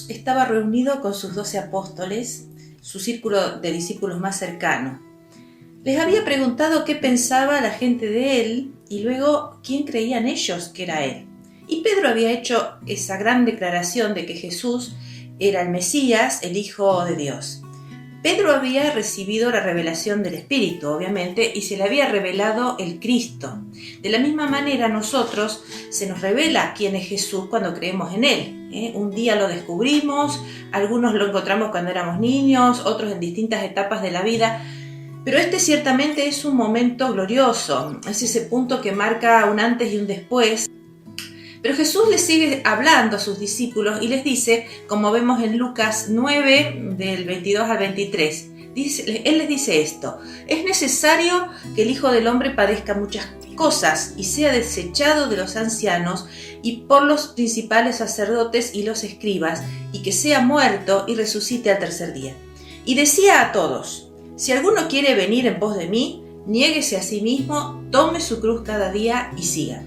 Jesús estaba reunido con sus 12 apóstoles, su círculo de discípulos más cercano. Les había preguntado qué pensaba la gente de él y luego quién creían ellos que era él. Y Pedro había hecho esa gran declaración de que Jesús era el Mesías, el Hijo de Dios. Pedro había recibido la revelación del Espíritu, obviamente, y se le había revelado el Cristo. De la misma manera, a nosotros se nos revela quién es Jesús cuando creemos en Él. Un día lo descubrimos, algunos lo encontramos cuando éramos niños, otros en distintas etapas de la vida, pero este ciertamente es un momento glorioso, es ese punto que marca un antes y un después. Pero Jesús les sigue hablando a sus discípulos y les dice, como vemos en Lucas 9, del 22 al 23, Él les dice esto: es necesario que el Hijo del Hombre padezca muchas cosas y sea desechado de los ancianos y por los principales sacerdotes y los escribas, y que sea muerto y resucite al tercer día. Y decía a todos: si alguno quiere venir en pos de mí, niéguese a sí mismo, tome su cruz cada día y siga.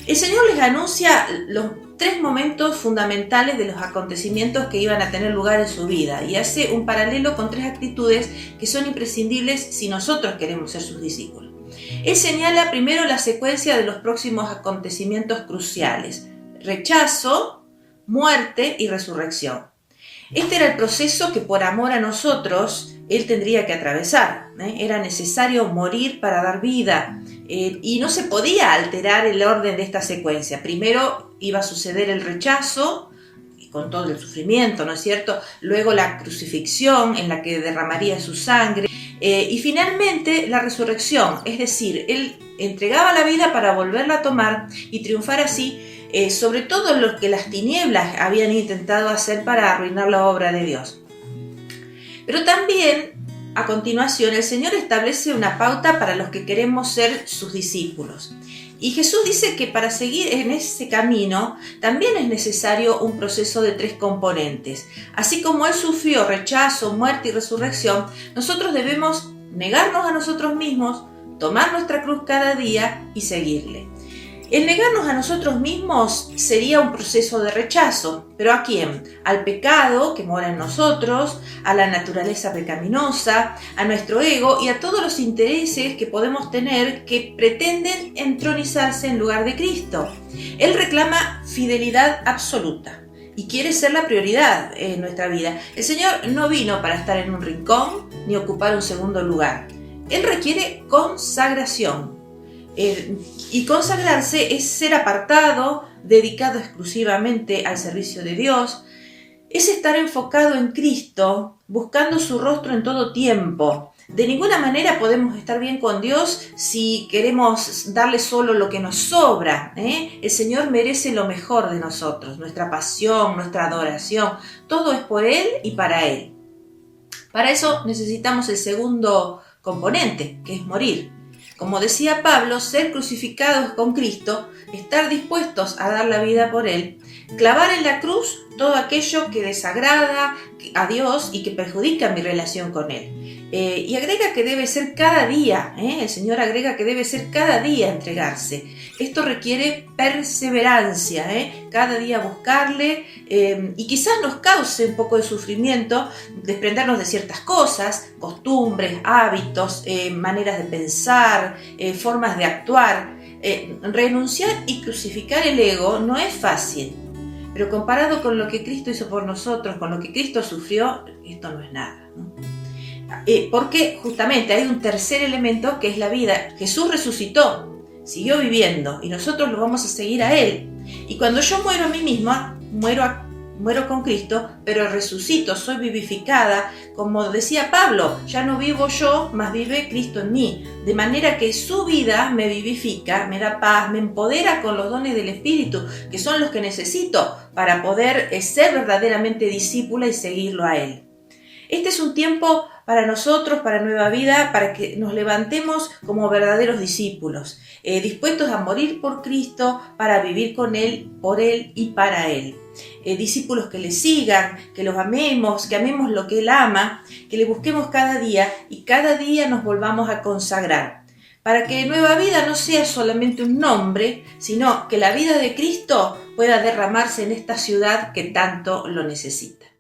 El Señor les anuncia los 3 momentos fundamentales de los acontecimientos que iban a tener lugar en su vida y hace un paralelo con 3 actitudes que son imprescindibles si nosotros queremos ser sus discípulos. Él señala primero la secuencia de los próximos acontecimientos cruciales: rechazo, muerte y resurrección. Este era el proceso que por amor a nosotros Él tendría que atravesar. Era necesario morir para dar vida y no se podía alterar el orden de esta secuencia. Primero iba a suceder el rechazo, con todo el sufrimiento, ¿no es cierto? Luego la crucifixión en la que derramaría su sangre y finalmente la resurrección, es decir, Él entregaba la vida para volverla a tomar y triunfar así sobre todo lo que las tinieblas habían intentado hacer para arruinar la obra de Dios. Pero también, a continuación, el Señor establece una pauta para los que queremos ser sus discípulos. Y Jesús dice que para seguir en ese camino también es necesario un proceso de 3 componentes. Así como Él sufrió rechazo, muerte y resurrección, nosotros debemos negarnos a nosotros mismos, tomar nuestra cruz cada día y seguirle. El negarnos a nosotros mismos sería un proceso de rechazo, pero ¿a quién? Al pecado que mora en nosotros, a la naturaleza pecaminosa, a nuestro ego y a todos los intereses que podemos tener que pretenden entronizarse en lugar de Cristo. Él reclama fidelidad absoluta y quiere ser la prioridad en nuestra vida. El Señor no vino para estar en un rincón ni ocupar un segundo lugar. Él requiere consagración. Y consagrarse es ser apartado, dedicado exclusivamente al servicio de Dios, es estar enfocado en Cristo, buscando su rostro en todo tiempo. De ninguna manera podemos estar bien con Dios si queremos darle solo lo que nos sobra. El Señor merece lo mejor de nosotros, nuestra pasión, nuestra adoración, todo es por Él y para Él. Para eso necesitamos el segundo componente, que es morir. Como decía Pablo, ser crucificados con Cristo, estar dispuestos a dar la vida por Él, clavar en la cruz todo aquello que desagrada a Dios y que perjudica mi relación con Él. Y agrega que debe ser cada día, el Señor agrega que debe ser cada día entregarse. Esto requiere perseverancia, cada día buscarle y quizás nos cause un poco de sufrimiento desprendernos de ciertas cosas, costumbres, hábitos, maneras de pensar, formas de actuar. Renunciar y crucificar el ego no es fácil, pero comparado con lo que Cristo hizo por nosotros, con lo que Cristo sufrió, esto no es nada, ¿no? Porque justamente hay un tercer elemento que es la vida. Jesús resucitó, siguió viviendo y nosotros lo vamos a seguir a Él. Y cuando yo muero a mí misma, muero con Cristo, pero resucito, soy vivificada. Como decía Pablo, ya no vivo yo, mas vive Cristo en mí. De manera que su vida me vivifica, me da paz, me empodera con los dones del Espíritu, que son los que necesito para poder ser verdaderamente discípula y seguirlo a Él. Este es un tiempo para nosotros, para Nueva Vida, para que nos levantemos como verdaderos discípulos, dispuestos a morir por Cristo, para vivir con Él, por Él y para Él. Discípulos que le sigan, que los amemos, que amemos lo que Él ama, que le busquemos cada día y cada día nos volvamos a consagrar. para que Nueva Vida no sea solamente un nombre, sino que la vida de Cristo pueda derramarse en esta ciudad que tanto lo necesita.